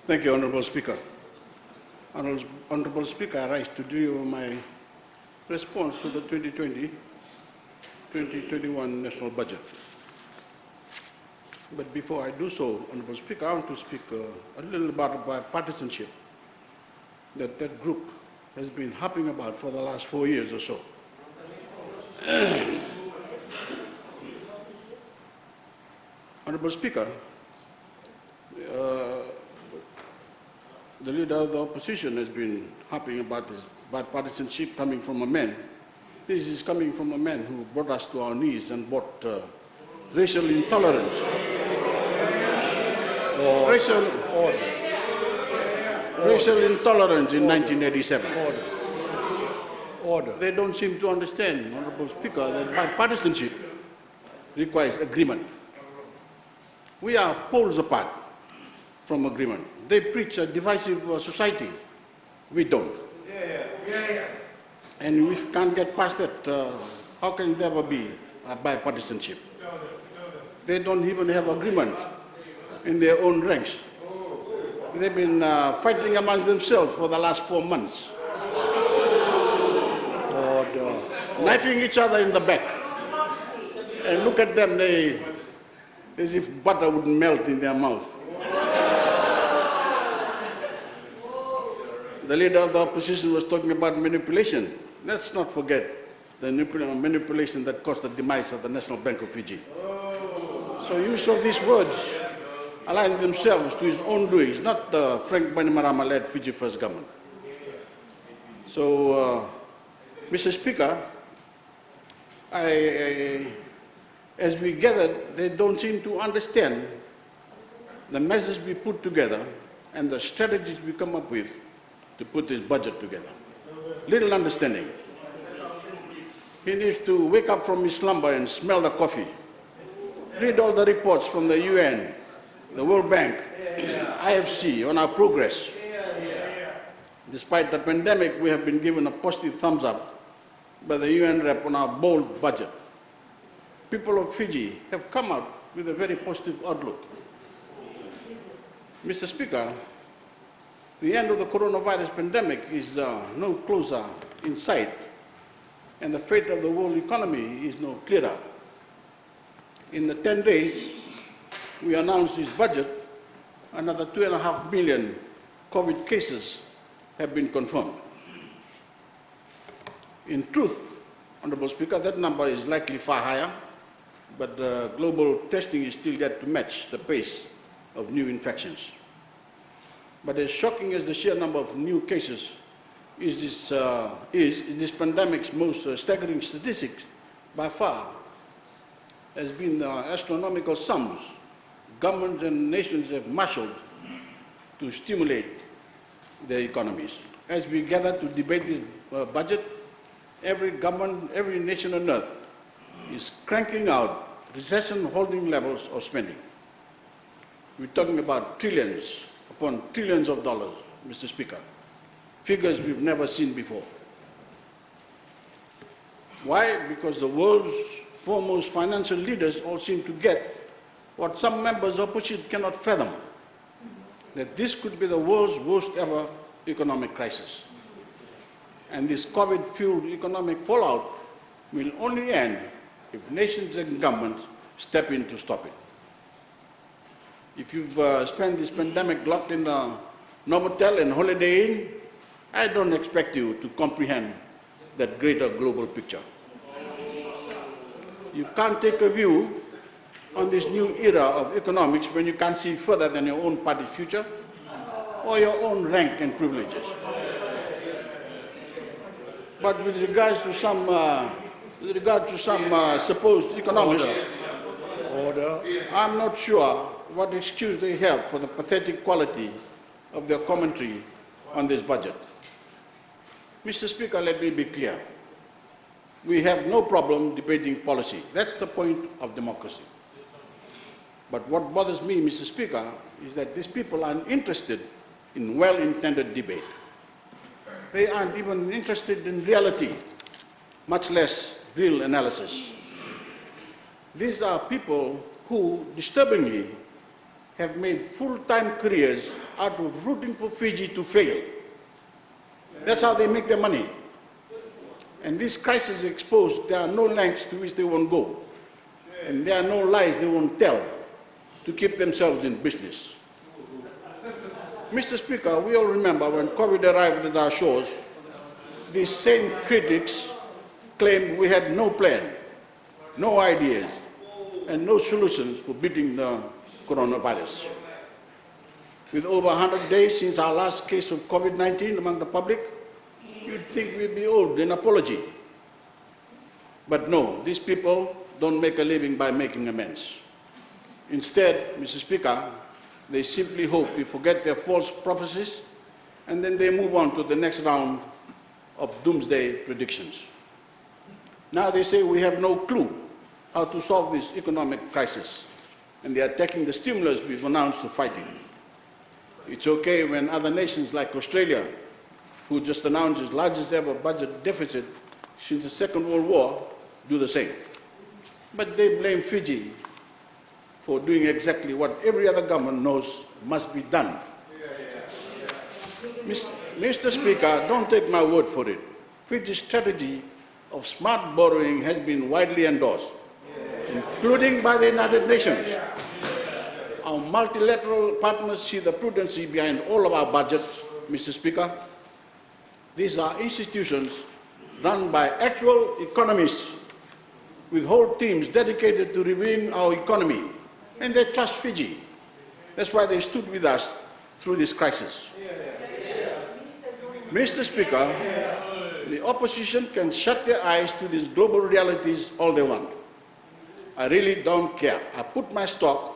Thank you, Honourable Speaker. Honourable Speaker, I rise to deliver my response to the 2020-2021 national budget. But before I do so, Honourable Speaker, I want to speak a little about bipartisanship that group has been harping about for the last 4 years or so. Honourable Speaker, the leader of the opposition has been harping about this bipartisanship coming from a man. This is coming from a man who brought us to our knees and brought racial intolerance. Racial intolerance in 1987. Order. They don't seem to understand, Honourable Speaker, that bipartisanship requires agreement. We are poles apart from agreement. They preach a divisive society. We don't. And we can't get past that. How can there ever be a bipartisanship? They don't even have agreement in their own ranks. They've been fighting amongst themselves for the last 4 months. Knifing each other in the back. And look at them, as if butter would melt in their mouth. The leader of the opposition was talking about manipulation. Let's not forget the manipulation that caused the demise of the National Bank of Fiji. So use of these words align themselves to his own doings, not the Voreqe Bainimarama-led Fiji First government. So, Mr. Speaker, as we gathered, they don't seem to understand the measures we put together and the strategies we come up with to put this budget together. Little understanding. He needs to wake up from his slumber and smell the coffee. Read all the reports from the UN, the World Bank, IFC on our progress. Despite the pandemic, we have been given a positive thumbs up by the UN rep on our bold budget. People of Fiji have come out with a very positive outlook. Mr. Speaker, the end of the coronavirus pandemic is no closer in sight, and the fate of the world economy is no clearer. In the 10 days we announced this budget, another 2.5 million COVID cases have been confirmed. In truth, Honourable Speaker, that number is likely far higher, but global testing is still yet to match the pace of new infections. But as shocking as the sheer number of new cases is this pandemic's most staggering statistics, by far, has been the astronomical sums governments and nations have marshaled to stimulate their economies. As we gather to debate this budget, every government, every nation on earth is cranking out recession-holding levels of spending. We're talking about trillions upon trillions of dollars, Mr. Speaker, figures we've never seen before. Why? Because the world's foremost financial leaders all seem to get what some members of opposition cannot fathom, that this could be the world's worst ever economic crisis. And this COVID-fueled economic fallout will only end if nations and governments step in to stop it. If you've spent this pandemic locked in the Novotel and Holiday Inn, I don't expect you to comprehend that greater global picture. You can't take a view on this new era of economics when you can't see further than your own party's future or your own rank and privileges. But with regard to some supposed economists, I'm not sure what excuse they have for the pathetic quality of their commentary on this budget. Mr. Speaker, let me be clear. We have no problem debating policy. That's the point of democracy. But what bothers me, Mr. Speaker, is that these people aren't interested in well-intended debate. They aren't even interested in reality, much less real analysis. These are people who, disturbingly, have made full-time careers out of rooting for Fiji to fail. That's how they make their money. And this crisis exposed there are no lengths to which they won't go. And there are no lies they won't tell to keep themselves in business. Mr. Speaker, we all remember when COVID arrived at our shores, these same critics claimed we had no plan, no ideas, and no solutions for beating the coronavirus. With over 100 days since our last case of COVID-19 among the public, you'd think we'd be owed an apology. But no, these people don't make a living by making amends. Instead, Mr. Speaker, they simply hope we forget their false prophecies and then they move on to the next round of doomsday predictions. Now they say we have no clue how to solve this economic crisis, and they are taking the stimulus we've announced to fight it. It's okay when other nations like Australia, who just announced its largest ever budget deficit since the Second World War, do the same. But they blame Fiji for doing exactly what every other government knows must be done. Mr. Speaker, don't take my word for it. Fiji's strategy of smart borrowing has been widely endorsed, including by the United Nations. Our multilateral partners see the prudency behind all of our budgets, Mr. Speaker. These are institutions run by actual economists with whole teams dedicated to reviewing our economy, and they trust Fiji. That's why they stood with us through this crisis. Mr. Speaker, the opposition can shut their eyes to these global realities all they want. I really don't care. I put my stock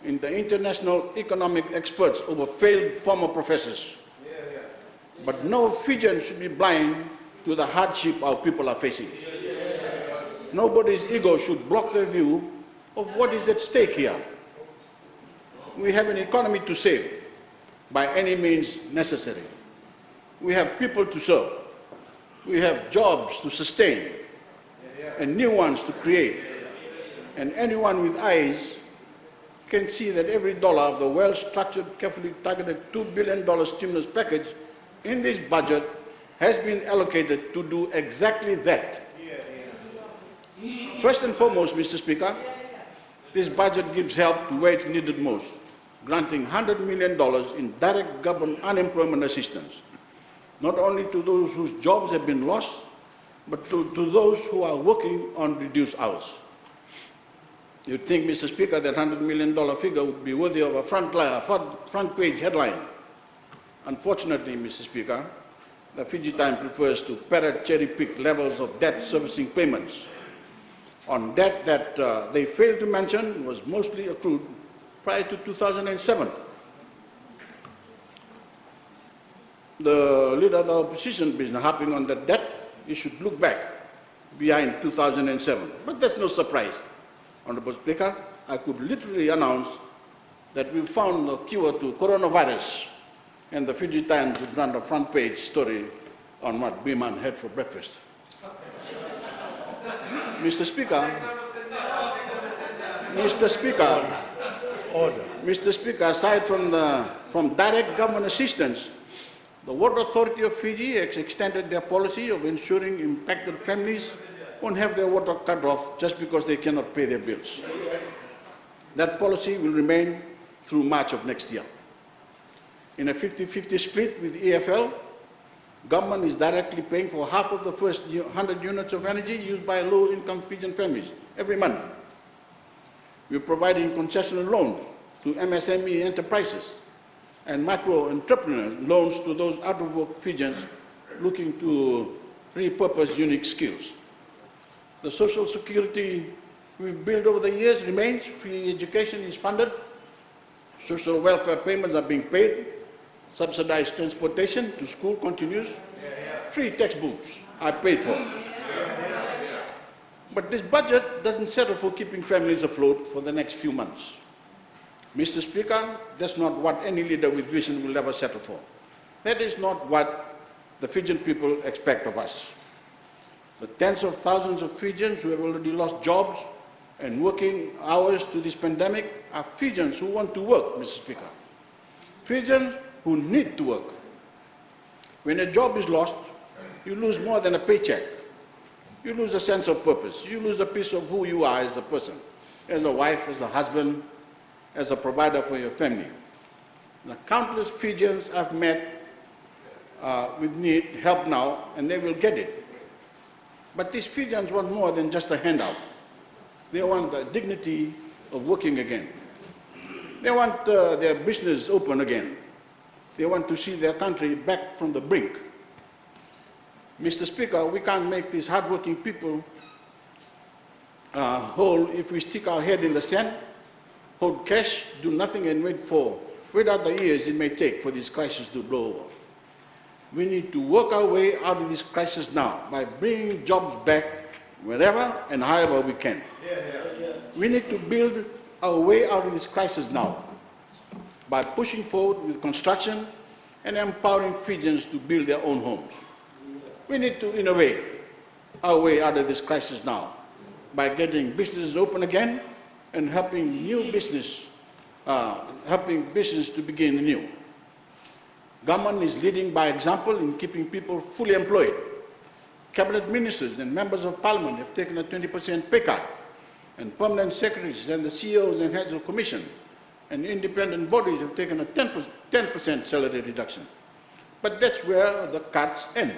in the international economic experts over failed former professors. But no Fijian should be blind to the hardship our people are facing. Nobody's ego should block their view of what is at stake here. We have an economy to save by any means necessary. We have people to serve. We have jobs to sustain and new ones to create. And anyone with eyes can see that every dollar of the well-structured, carefully targeted $2 billion stimulus package in this budget has been allocated to do exactly that. First and foremost, Mr. Speaker, this budget gives help to where it's needed most, granting $100 million in direct government unemployment assistance, not only to those whose jobs have been lost, but to those who are working on reduced hours. You'd think, Mr. Speaker, that $100 million figure would be worthy of a front page headline. Unfortunately, Mr. Speaker, the Fiji Times prefers to parrot cherry-pick levels of debt servicing payments on debt that they failed to mention was mostly accrued prior to 2007. The leader of the opposition has been harping on that debt. You should look back behind 2007. But that's no surprise. Honorable Speaker, I could literally announce that we found a cure to coronavirus, and the Fiji Times would run a front page story on what Biman had for breakfast. Mr. Speaker, Order. Mr. Speaker, aside from direct government assistance, the Water Authority of Fiji has extended their policy of ensuring impacted families won't have their water cut off just because they cannot pay their bills. That policy will remain through March of next year. In a 50-50 split with EFL, government is directly paying for half of the first 100 units of energy used by low-income Fijian families every month. We're providing concessional loans to MSME enterprises and micro-entrepreneurs, loans to those out-of-work Fijians looking to repurpose unique skills. The social security we've built over the years remains. Free education is funded. Social welfare payments are being paid. Subsidized transportation to school continues. Free textbooks are paid for. But this budget doesn't settle for keeping families afloat for the next few months. Mr. Speaker, that's not what any leader with vision will ever settle for. That is not what the Fijian people expect of us. The tens of thousands of Fijians who have already lost jobs and working hours to this pandemic are Fijians who want to work, Mr. Speaker. Fijians who need to work. When a job is lost, you lose more than a paycheck. You lose a sense of purpose. You lose a piece of who you are as a person, as a wife, as a husband, as a provider for your family. The countless Fijians I've met with need help now, and they will get it. But these Fijians want more than just a handout. They want the dignity of working again. They want their business open again. They want to see their country back from the brink. Mr. Speaker, we can't make these hardworking people whole if we stick our head in the sand, hold cash, do nothing, and wait out the years it may take for this crisis to blow over. We need to work our way out of this crisis now by bringing jobs back wherever and however we can. We need to build our way out of this crisis now by pushing forward with construction and empowering Fijians to build their own homes. We need to innovate our way out of this crisis now by getting businesses open again and helping business to begin anew. Government is leading by example in keeping people fully employed. Cabinet ministers and members of parliament have taken a 20% pay cut, and permanent secretaries and the CEOs and heads of commission and independent bodies have taken a 10% salary reduction. But that's where the cuts end.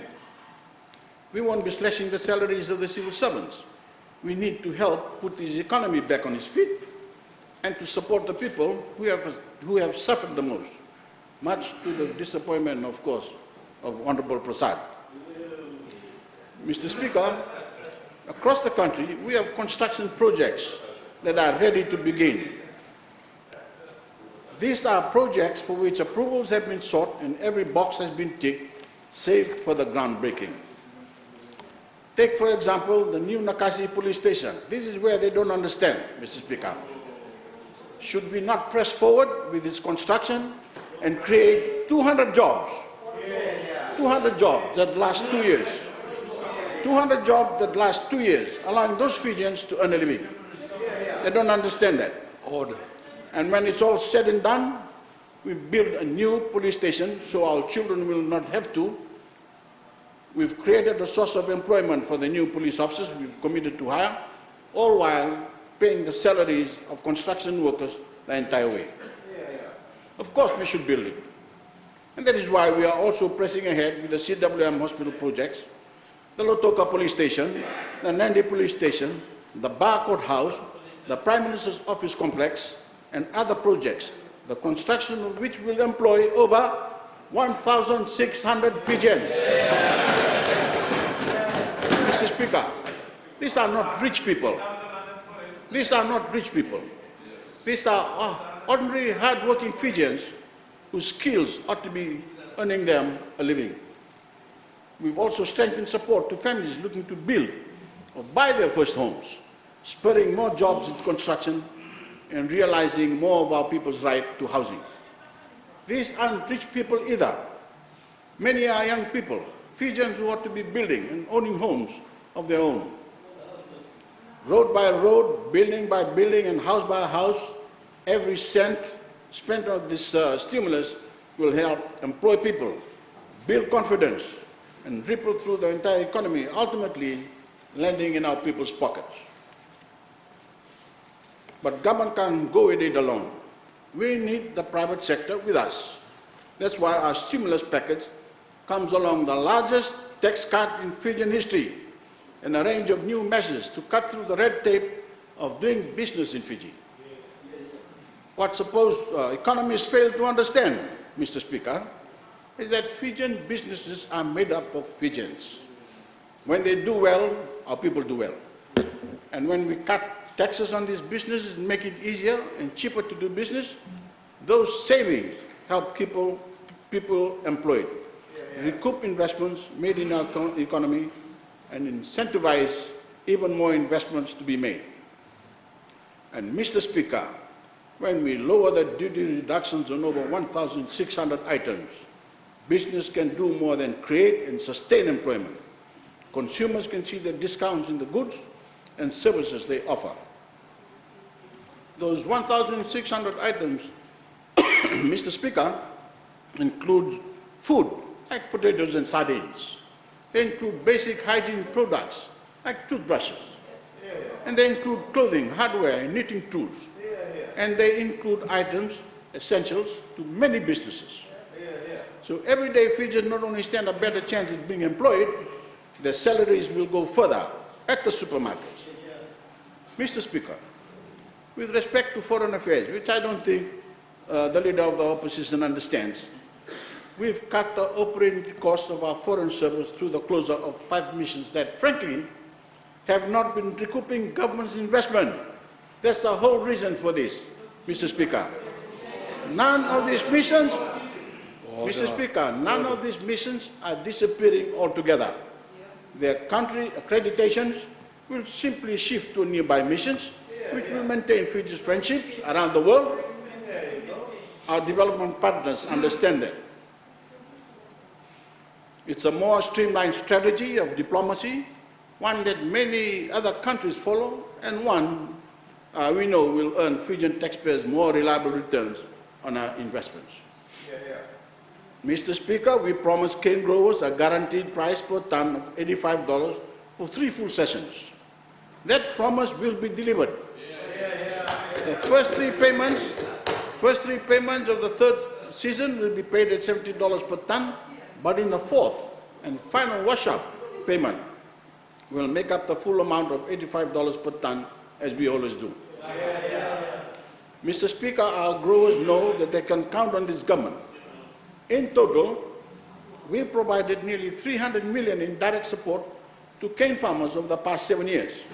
We won't be slashing the salaries of the civil servants. We need to help put this economy back on its feet and to support the people who have suffered the most, much to the disappointment, of course, of Honorable Prasad. Mr. Speaker, across the country, we have construction projects that are ready to begin. These are projects for which approvals have been sought and every box has been ticked, save for the groundbreaking. Take, for example, the new Nakasi police station. This is where they don't understand, Mr. Speaker. Should we not press forward with its construction and create 200 jobs? 200 jobs that last 2 years. 200 jobs that last 2 years, allowing those Fijians to earn a living. They don't understand that. Order. And when it's all said and done, we build a new police station so our children will not have to. We've created a source of employment for the new police officers we've committed to hire, all while paying the salaries of construction workers the entire way. Of course, we should build it. And that is why we are also pressing ahead with the CWM hospital projects, the Lotoka police station, the Nandi police station, the Bar Court House, the Prime Minister's office complex, and other projects, the construction of which will employ over 1,600 Fijians. Mr. Speaker, these are not rich people. These are not rich people. These are ordinary, hard-working Fijians whose skills ought to be earning them a living. We've also strengthened support to families looking to build or buy their first homes, spurring more jobs in construction and realizing more of our people's right to housing. These aren't rich people either. Many are young people, Fijians who ought to be building and owning homes of their own. Road by road, building by building, and house by house, every cent spent on this stimulus will help employ people, build confidence, and ripple through the entire economy, ultimately landing in our people's pockets. But government can't go with it alone. We need the private sector with us. That's why our stimulus package comes along the largest tax cut in Fijian history and a range of new measures to cut through the red tape of doing business in Fiji. What suppose economists fail to understand, Mr. Speaker, is that Fijian businesses are made up of Fijians. When they do well, our people do well. And when we cut taxes on these businesses and make it easier and cheaper to do business, those savings help people employed, recoup investments made in our economy, and incentivize even more investments to be made. And Mr. Speaker, when we lower the duty reductions on over 1,600 items, business can do more than create and sustain employment. Consumers can see the discounts in the goods and services they offer. Those 1,600 items, Mr. Speaker, include food, like potatoes and sardines. They include basic hygiene products, like toothbrushes. And they include clothing, hardware, and knitting tools. And they include items, essentials to many businesses. So everyday Fijians not only stand a better chance at being employed, their salaries will go further at the supermarkets. Mr. Speaker, with respect to foreign affairs, which I don't think the leader of the opposition understands, we've cut the operating cost of our foreign service through the closure of 5 missions that, frankly, have not been recouping government's investment. That's the whole reason for this, Mr. Speaker. None of these missions, Mr. Speaker, none of these missions are disappearing altogether. Their country accreditations will simply shift to nearby missions, which will maintain Fiji's friendships around the world. Our development partners understand that. It's a more streamlined strategy of diplomacy, one that many other countries follow, and one we know will earn Fijian taxpayers more reliable returns on our investments. Mr. Speaker, we promised cane growers a guaranteed price per ton of $85 for 3 full sessions. That promise will be delivered. The first three payments of the 3rd season will be paid at $70 per ton, but in the 4th and final wash-up payment will make up the full amount of $85 per ton, as we always do. Mr. Speaker, our growers know that they can count on this government. In total, we provided nearly $300 million in direct support to cane farmers over the past 7 years.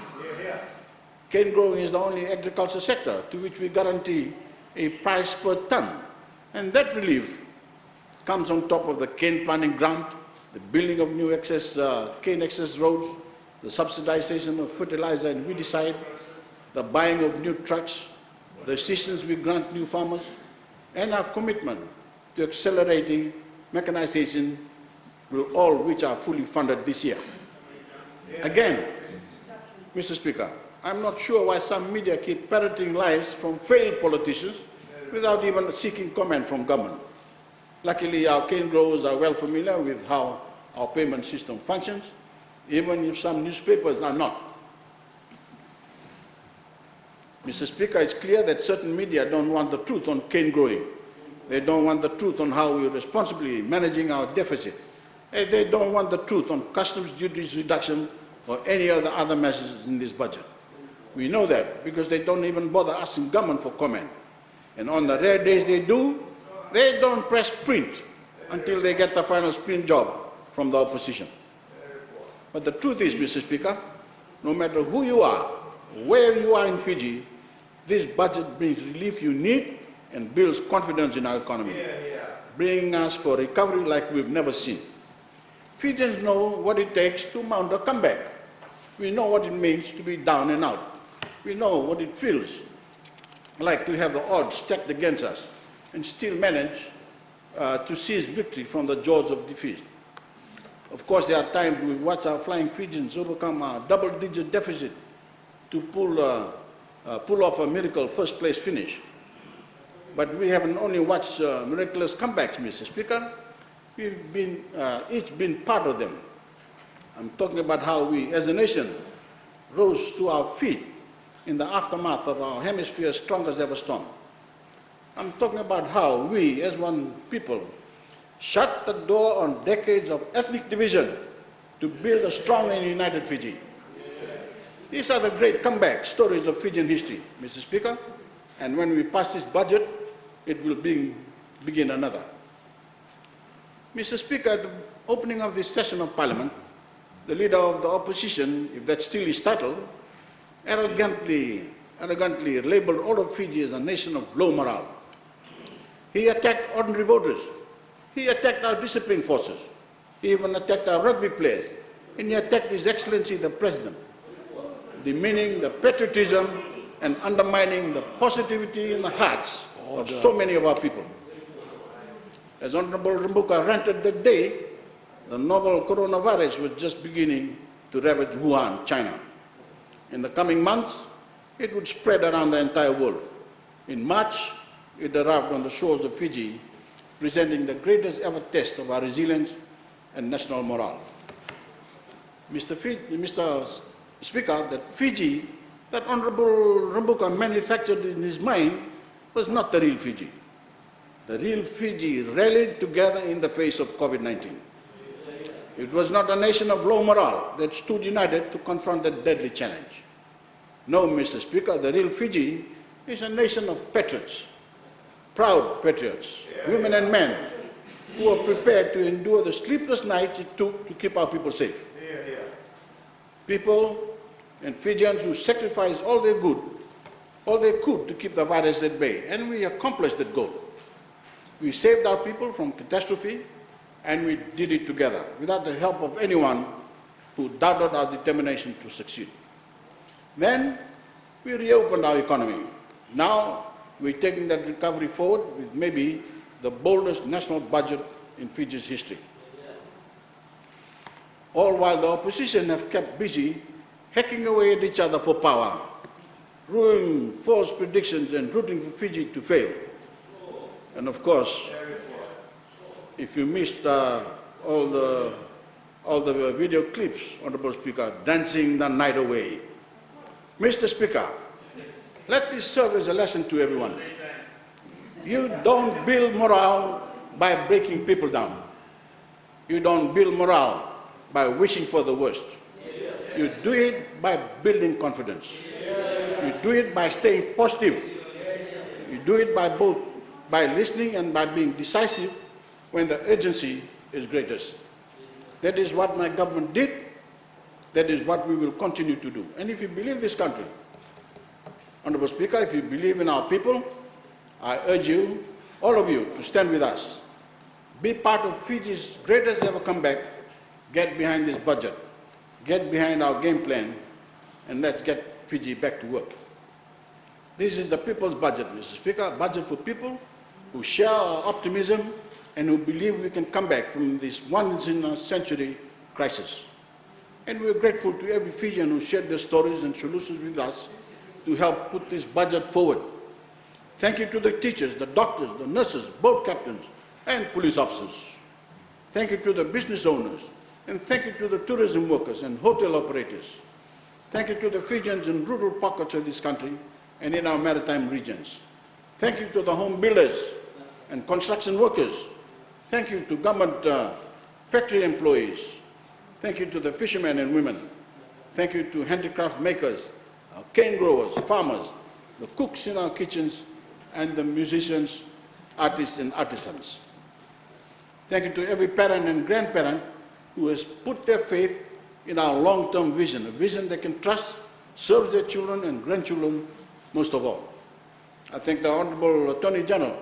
Cane growing is the only agriculture sector to which we guarantee a price per ton, and that relief comes on top of the cane planting grant, the building of new cane access roads, the subsidization of fertilizer and weedicide, the buying of new trucks, the assistance we grant new farmers, and our commitment to accelerating mechanization, all which are fully funded this year. Again, Mr. Speaker, I'm not sure why some media keep parroting lies from failed politicians without even seeking comment from government. Luckily, our cane growers are well familiar with how our payment system functions, even if some newspapers are not. Mr. Speaker, it's clear that certain media don't want the truth on cane growing. They don't want the truth on how we're responsibly managing our deficit. And they don't want the truth on customs duties reduction or any other measures in this budget. We know that because they don't even bother asking government for comment. And on the rare days they do, they don't press print until they get the final sprint job from the opposition. But the truth is, Mr. Speaker, no matter who you are, where you are in Fiji, this budget brings relief you need and builds confidence in our economy, bringing us for recovery like we've never seen. Fijians know what it takes to mount a comeback. We know what it means to be down and out. We know what it feels like to have the odds stacked against us and still manage to seize victory from the jaws of defeat. Of course, there are times we watch our flying Fijians overcome a double-digit deficit to pull off a miracle first-place finish. But we haven't only watched miraculous comebacks, Mr. Speaker. We've each been part of them. I'm talking about how we, as a nation, rose to our feet in the aftermath of our hemisphere's strongest ever storm. I'm talking about how we, as one people, shut the door on decades of ethnic division to build a strong and united Fiji. These are the great comeback stories of Fijian history, Mr. Speaker, and when we pass this budget, it will begin another. Mr. Speaker, at the opening of this session of Parliament, the leader of the opposition, if that still is titled, arrogantly labeled all of Fiji as a nation of low morale. He attacked ordinary voters. He attacked our discipline forces. He even attacked our rugby players. And he attacked His Excellency the President, demeaning the patriotism and undermining the positivity in the hearts of so many of our people. As Honorable Rambuka ranted that day, the novel coronavirus was just beginning to ravage Wuhan, China. In the coming months, it would spread around the entire world. In March, it arrived on the shores of Fiji, presenting the greatest ever test of our resilience and national morale. Mr. Speaker, that Fiji, that Honorable Rambuka manufactured in his mind, was not the real Fiji. The real Fiji rallied together in the face of COVID-19. It was not a nation of low morale that stood united to confront that deadly challenge. No, Mr. Speaker, the real Fiji is a nation of patriots, proud patriots, women and men, who are prepared to endure the sleepless nights it took to keep our people safe. People and Fijians who sacrificed all they could to keep the virus at bay, and we accomplished that goal. We saved our people from catastrophe, and we did it together, without the help of anyone who doubted our determination to succeed. Then we reopened our economy. Now we're taking that recovery forward with maybe the boldest national budget in Fiji's history. All while the opposition have kept busy hacking away at each other for power, ruining false predictions and rooting for Fiji to fail. And of course, if you missed all the video clips, Honorable Speaker, dancing the night away. Mr. Speaker, let this serve as a lesson to everyone. You don't build morale by breaking people down. You don't build morale by wishing for the worst. You do it by building confidence. You do it by staying positive. You do it by listening and by being decisive when the urgency is greatest. That is what my government did. That is what we will continue to do. And if you believe this country, Honorable Speaker, if you believe in our people, I urge you, all of you, to stand with us. Be part of Fiji's greatest ever comeback. Get behind this budget. Get behind our game plan, and let's get Fiji back to work. This is the people's budget, Mr. Speaker, a budget for people who share our optimism and who believe we can come back from this once-in-a-century crisis. And we're grateful to every Fijian who shared their stories and solutions with us to help put this budget forward. Thank you to the teachers, the doctors, the nurses, boat captains, and police officers. Thank you to the business owners, and thank you to the tourism workers and hotel operators. Thank you to the Fijians in rural pockets of this country and in our maritime regions. Thank you to the home builders and construction workers. Thank you to government factory employees. Thank you to the fishermen and women. Thank you to handicraft makers, cane growers, farmers, the cooks in our kitchens, and the musicians, artists, and artisans. Thank you to every parent and grandparent who has put their faith in our long-term vision, a vision they can trust, serves their children and grandchildren most of all. I thank the Honorable Attorney General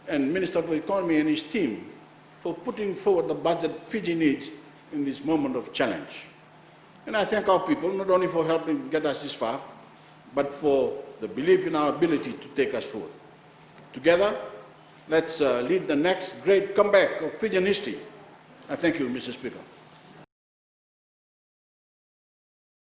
and Minister for Economy and his team for putting forward the budget Fiji needs in this moment of challenge. And I thank our people, not only for helping get us this far, but for the belief in our ability to take us forward. Together, let's lead the next great comeback of Fijian history. I thank you, Mr. Speaker.